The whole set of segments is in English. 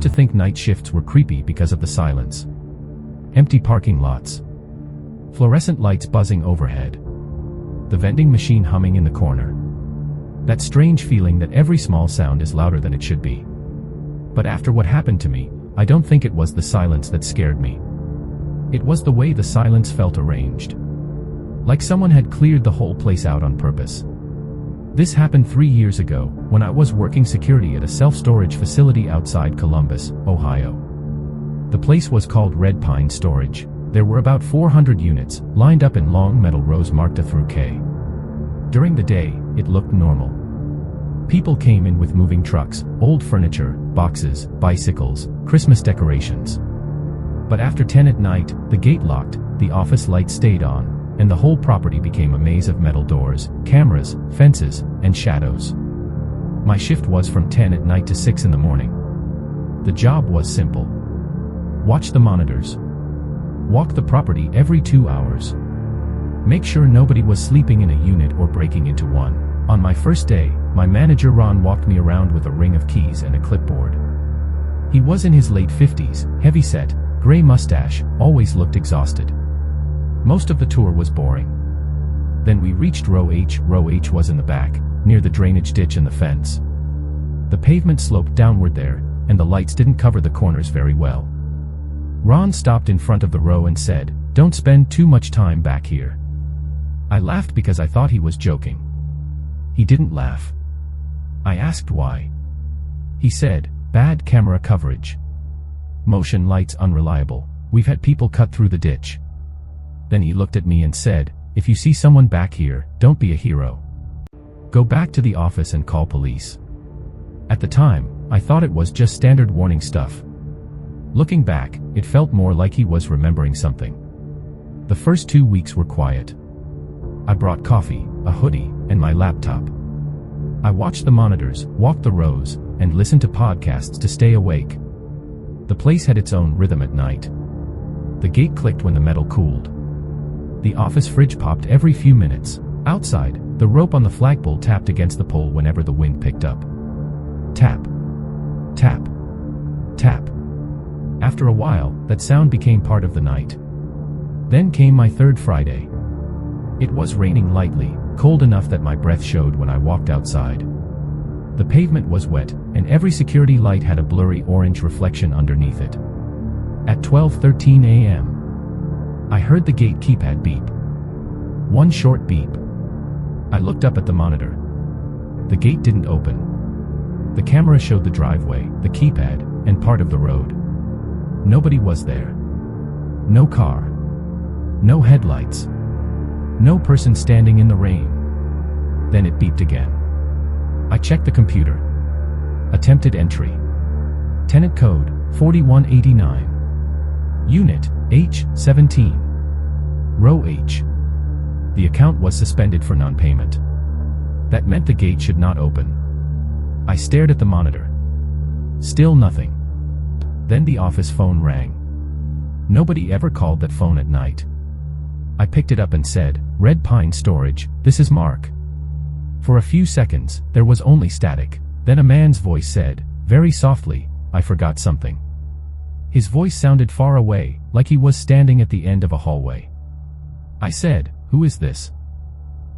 to think night shifts were creepy because of the silence. Empty parking lots. Fluorescent lights buzzing overhead. The vending machine humming in the corner. That strange feeling that every small sound is louder than it should be. But after what happened to me, I don't think it was the silence that scared me. It was the way the silence felt arranged. Like someone had cleared the whole place out on purpose. This happened 3 years ago, when I was working security at a self-storage facility outside Columbus, Ohio. The place was called Red Pine Storage. There were about 400 units, lined up in long metal rows marked A through K. During the day, it looked normal. People came in with moving trucks, old furniture, boxes, bicycles, Christmas decorations. But after 10 at night, the gate locked, the office lights stayed on, and the whole property became a maze of metal doors, cameras, fences, and shadows. My shift was from 10 at night to 6 in the morning. The job was simple. Watch the monitors. Walk the property every 2 hours. Make sure nobody was sleeping in a unit or breaking into one. On my first day, my manager Ron walked me around with a ring of keys and a clipboard. He was in his late 50s, heavy-set, gray mustache, always looked exhausted. Most of the tour was boring. Then we reached Row H. Row H was in the back, near the drainage ditch and the fence. The pavement sloped downward there, and the lights didn't cover the corners very well. Ron stopped in front of the row and said, "Don't spend too much time back here." I laughed because I thought he was joking. He didn't laugh. I asked why. He said, "Bad camera coverage. Motion lights unreliable. We've had people cut through the ditch." Then he looked at me and said, "If you see someone back here, don't be a hero. Go back to the office and call police." At the time, I thought it was just standard warning stuff. Looking back, it felt more like he was remembering something. The first 2 weeks were quiet. I brought coffee, a hoodie, and my laptop. I watched the monitors, walked the rows, and listened to podcasts to stay awake. The place had its own rhythm at night. The gate clicked when the metal cooled. The office fridge popped every few minutes. Outside, the rope on the flagpole tapped against the pole whenever the wind picked up. Tap. Tap. Tap. After a while, that sound became part of the night. Then came my third Friday. It was raining lightly, cold enough that my breath showed when I walked outside. The pavement was wet, and every security light had a blurry orange reflection underneath it. At 12:13 a.m., I heard the gate keypad beep. One short beep. I looked up at the monitor. The gate didn't open. The camera showed the driveway, the keypad, and part of the road. Nobody was there. No car. No headlights. No person standing in the rain. Then it beeped again. I checked the computer. Attempted entry. Tenant code 4189. Unit H17. Row H. The account was suspended for non-payment. That meant the gate should not open. I stared at the monitor. Still nothing. Then the office phone rang. Nobody ever called that phone at night. I picked it up and said, "Red Pine Storage, this is Mark." For a few seconds, there was only static. Then a man's voice said, very softly, "I forgot something." His voice sounded far away, like he was standing at the end of a hallway. I said, "Who is this?"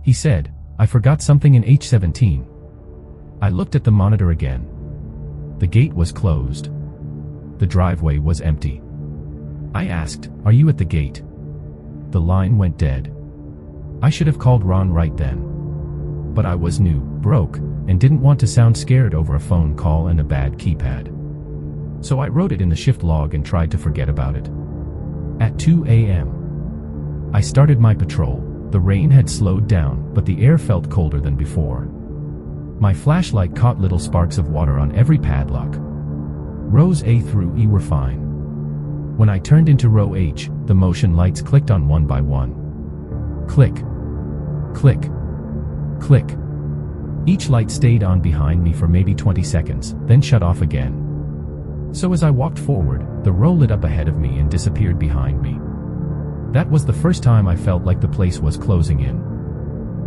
He said, "I forgot something in H17. I looked at the monitor again. The gate was closed. The driveway was empty. I asked, "Are you at the gate?" The line went dead. I should have called Ron right then. But I was new, broke, and didn't want to sound scared over a phone call and a bad keypad. So I wrote it in the shift log and tried to forget about it. At 2 a.m., I started my patrol. The rain had slowed down, but the air felt colder than before. My flashlight caught little sparks of water on every padlock. Rows A through E were fine. When I turned into row H, the motion lights clicked on one by one. Click. Click. Click. Each light stayed on behind me for maybe 20 seconds, then shut off again. So as I walked forward, the row lit up ahead of me and disappeared behind me. That was the first time I felt like the place was closing in.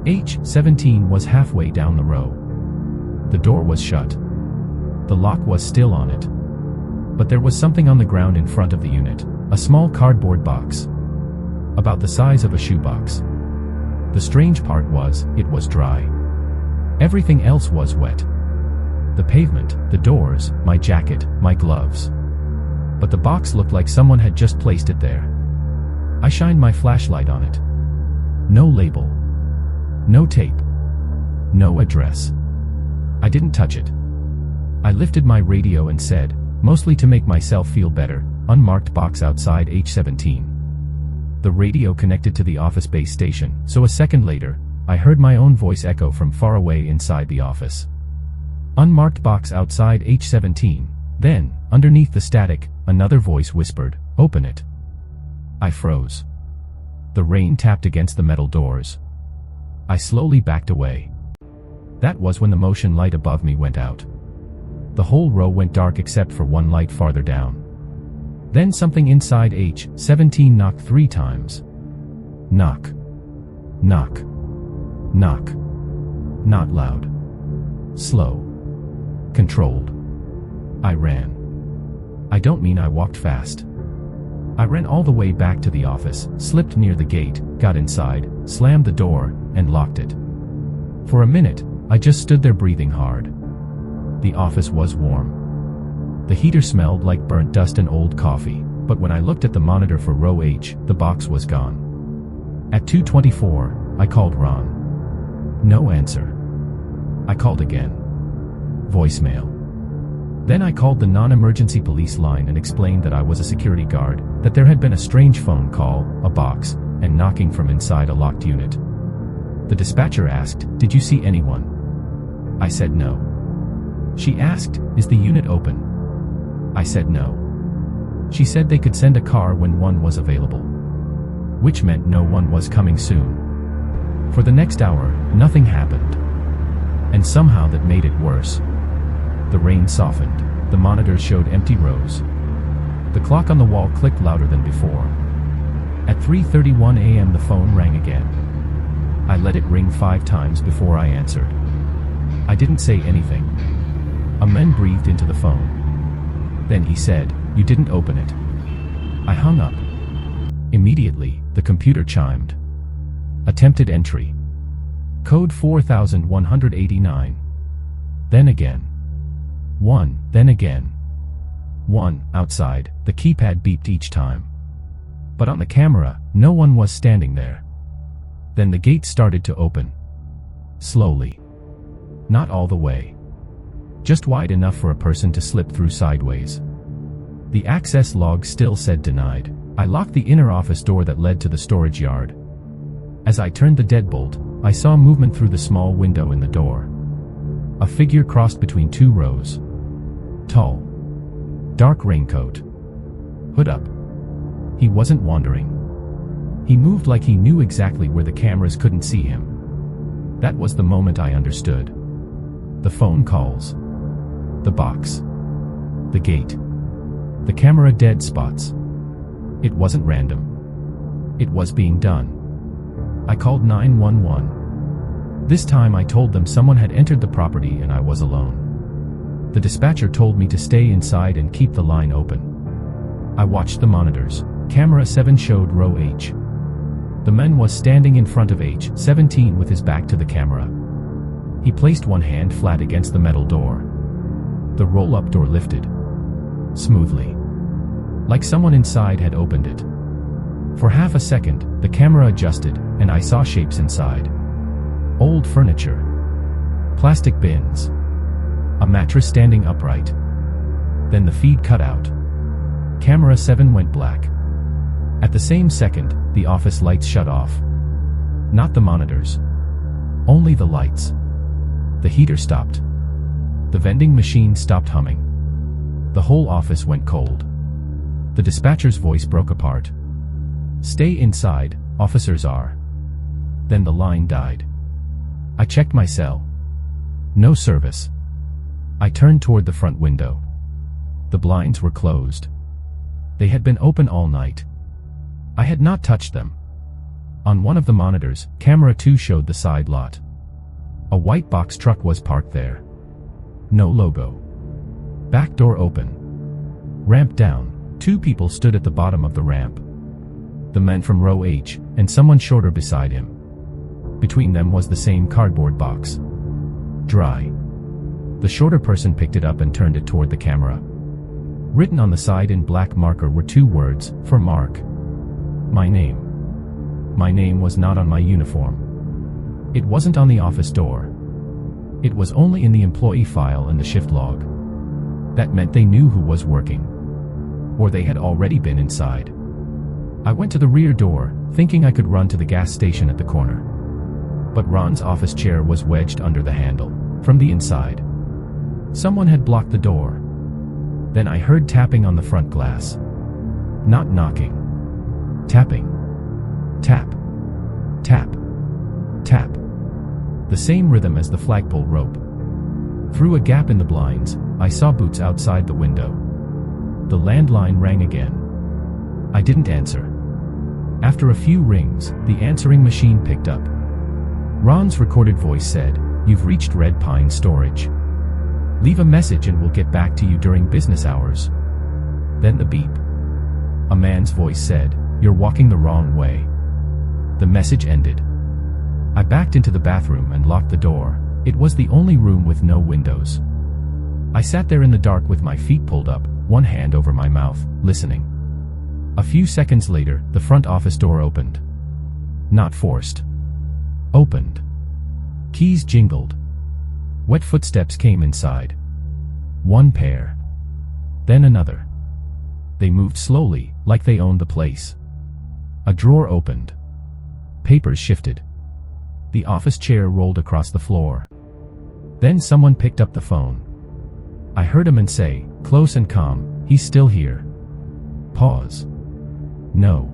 H17 was halfway down the row. The door was shut. The lock was still on it. But there was something on the ground in front of the unit, a small cardboard box, about the size of a shoebox. The strange part was, it was dry. Everything else was wet. The pavement, the doors, my jacket, my gloves. But the box looked like someone had just placed it there. I shined my flashlight on it. No label. No tape. No address. I didn't touch it. I lifted my radio and said, mostly to make myself feel better, unmarked box outside H17. The radio connected to the office base station, so a second later, I heard my own voice echo from far away inside the office. Unmarked box outside H17. Then, underneath the static, another voice whispered, open it. I froze. The rain tapped against the metal doors. I slowly backed away. That was when the motion light above me went out. The whole row went dark except for one light farther down. Then something inside H17 knocked 3 times. Knock. Knock. Knock. Not loud. Slow. Controlled. I ran. I don't mean I walked fast. I ran all the way back to the office, slipped near the gate, got inside, slammed the door, and locked it. For a minute, I just stood there breathing hard. The office was warm. The heater smelled like burnt dust and old coffee, but when I looked at the monitor for row H, the box was gone. At 2:24, I called Ron. No answer. I called again. Voicemail. Then I called the non-emergency police line and explained that I was a security guard, that there had been a strange phone call, a box, and knocking from inside a locked unit. The dispatcher asked, "Did you see anyone?" I said no. She asked, "Is the unit open?" I said no. She said they could send a car when one was available, which meant no one was coming soon. For the next hour, nothing happened. And somehow that made it worse. The rain softened. The monitors showed empty rows. The clock on the wall clicked louder than before. At 3:31 a.m. the phone rang again. I let it ring 5 times before I answered. I didn't say anything. A man breathed into the phone. Then he said, "You didn't open it." I hung up. Immediately, the computer chimed. Attempted entry. Code 4189. Then again. 1, then again. 1, outside, the keypad beeped each time. But on the camera, no one was standing there. Then the gate started to open. Slowly. Not all the way. Just wide enough for a person to slip through sideways. The access log still said denied. I locked the inner office door that led to the storage yard. As I turned the deadbolt, I saw movement through the small window in the door. A figure crossed between 2 rows. Tall. Dark raincoat. Hood up. He wasn't wandering. He moved like he knew exactly where the cameras couldn't see him. That was the moment I understood. The phone calls. The box. The gate. The camera dead spots. It wasn't random. It was being done. I called 911. This time I told them someone had entered the property and I was alone. The dispatcher told me to stay inside and keep the line open. I watched the monitors. Camera 7 showed row H. The man was standing in front of H17 with his back to the camera. He placed one hand flat against the metal door. The roll-up door lifted. Smoothly. Like someone inside had opened it. For half a second, the camera adjusted, and I saw shapes inside. Old furniture. Plastic bins. A mattress standing upright. Then the feed cut out. Camera 7 went black. At the same second, the office lights shut off. Not the monitors. Only the lights. The heater stopped. The vending machine stopped humming. The whole office went cold. The dispatcher's voice broke apart. "Stay inside, officers are." Then the line died. I checked my cell. No service. I turned toward the front window. The blinds were closed. They had been open all night. I had not touched them. On one of the monitors, camera 2 showed the side lot. A white box truck was parked there. No logo. Back door open. Ramp down. 2 people stood at the bottom of the ramp. The man from row H, and someone shorter beside him. Between them was the same cardboard box. Dry. The shorter person picked it up and turned it toward the camera. Written on the side in black marker were 2 words, for Mark. My name. My name was not on my uniform. It wasn't on the office door. It was only in the employee file and the shift log. That meant they knew who was working. Or they had already been inside. I went to the rear door, thinking I could run to the gas station at the corner. But Ron's office chair was wedged under the handle, from the inside. Someone had blocked the door. Then I heard tapping on the front glass. Not knocking. Tapping. Tap. Tap. Tap. The same rhythm as the flagpole rope. Through a gap in the blinds, I saw boots outside the window. The landline rang again. I didn't answer. After a few rings, the answering machine picked up. Ron's recorded voice said, "You've reached Red Pine Storage. Leave a message and we'll get back to you during business hours." Then the beep. A man's voice said, "You're walking the wrong way." The message ended. I backed into the bathroom and locked the door. It was the only room with no windows. I sat there in the dark with my feet pulled up, one hand over my mouth, listening. A few seconds later, the front office door opened. Not forced. Opened. Keys jingled. Wet footsteps came inside. 1 pair. Then another. They moved slowly, like they owned the place. A drawer opened. Papers shifted. The office chair rolled across the floor. Then someone picked up the phone. I heard a man say, close and calm, "He's still here." Pause. No.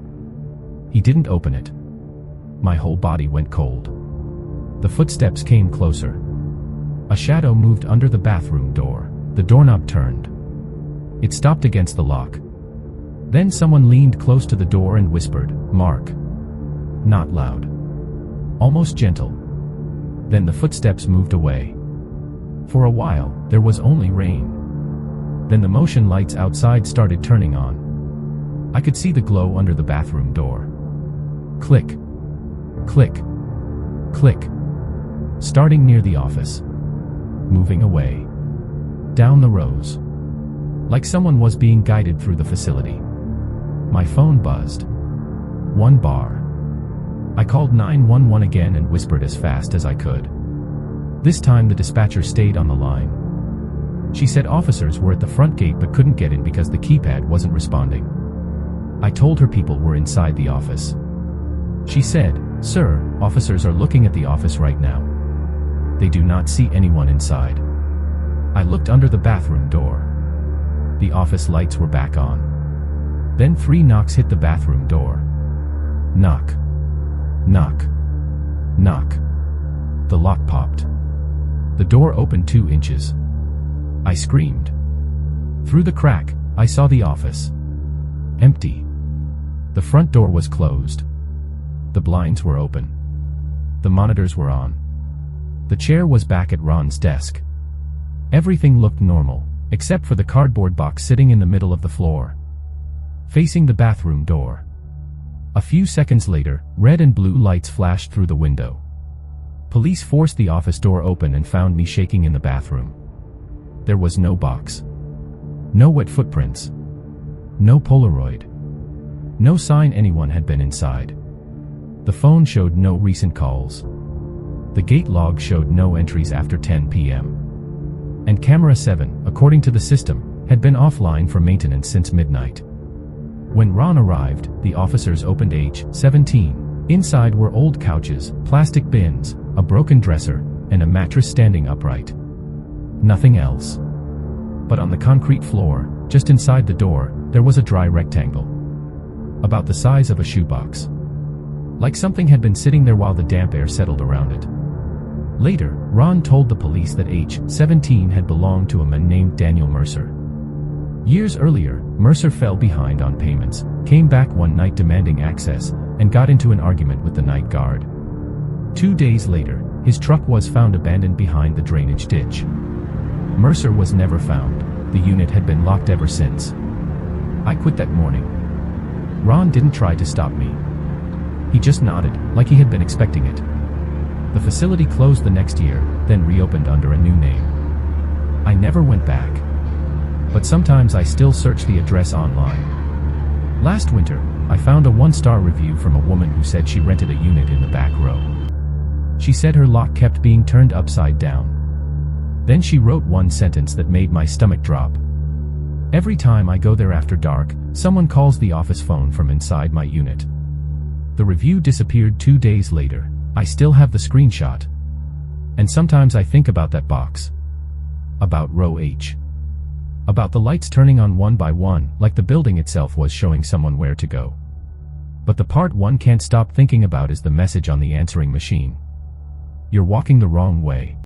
He didn't open it. My whole body went cold. The footsteps came closer. A shadow moved under the bathroom door. The doorknob turned. It stopped against the lock. Then someone leaned close to the door and whispered, "Mark." Not loud. Almost gentle. Then the footsteps moved away. For a while, there was only rain. Then the motion lights outside started turning on. I could see the glow under the bathroom door. Click. Click. Click. Starting near the office. Moving away. Down the rows. Like someone was being guided through the facility. My phone buzzed. 1 bar. I called 911 again and whispered as fast as I could. This time the dispatcher stayed on the line. She said officers were at the front gate but couldn't get in because the keypad wasn't responding. I told her people were inside the office. She said, "Sir, officers are looking at the office right now. They do not see anyone inside." I looked under the bathroom door. The office lights were back on. Then 3 knocks hit the bathroom door. Knock. Knock. Knock. The lock popped. The door opened 2 inches. I screamed. Through the crack, I saw the office. Empty. The front door was closed. The blinds were open. The monitors were on. The chair was back at Ron's desk. Everything looked normal, except for the cardboard box sitting in the middle of the floor, facing the bathroom door. A few seconds later, red and blue lights flashed through the window. Police forced the office door open and found me shaking in the bathroom. There was no box. No wet footprints. No Polaroid. No sign anyone had been inside. The phone showed no recent calls. The gate log showed no entries after 10 p.m. And camera 7, according to the system, had been offline for maintenance since midnight. When Ron arrived, the officers opened H17. Inside were old couches, plastic bins, a broken dresser, and a mattress standing upright. Nothing else. But on the concrete floor, just inside the door, there was a dry rectangle. About the size of a shoebox. Like something had been sitting there while the damp air settled around it. Later, Ron told the police that H17 had belonged to a man named Daniel Mercer. Years earlier, Mercer fell behind on payments, came back one night demanding access, and got into an argument with the night guard. 2 days later, his truck was found abandoned behind the drainage ditch. Mercer was never found. The unit had been locked ever since. I quit that morning. Ron didn't try to stop me. He just nodded, like he had been expecting it. The facility closed the next year, then reopened under a new name. I never went back. But sometimes I still search the address online. Last winter, I found a 1-star review from a woman who said she rented a unit in the back row. She said her lock kept being turned upside down. Then she wrote one sentence that made my stomach drop. Every time I go there after dark, someone calls the office phone from inside my unit. The review disappeared 2 days later. I still have the screenshot. And sometimes I think about that box. About row H. About the lights turning on one by one, like the building itself was showing someone where to go. But the part one can't stop thinking about is the message on the answering machine. You're walking the wrong way.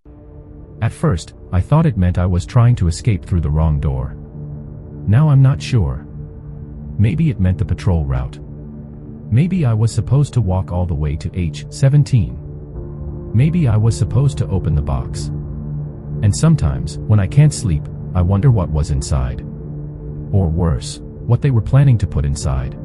At first, I thought it meant I was trying to escape through the wrong door. Now I'm not sure. Maybe it meant the patrol route. Maybe I was supposed to walk all the way to H17. Maybe I was supposed to open the box. And sometimes, when I can't sleep, I wonder what was inside. Or worse, what they were planning to put inside.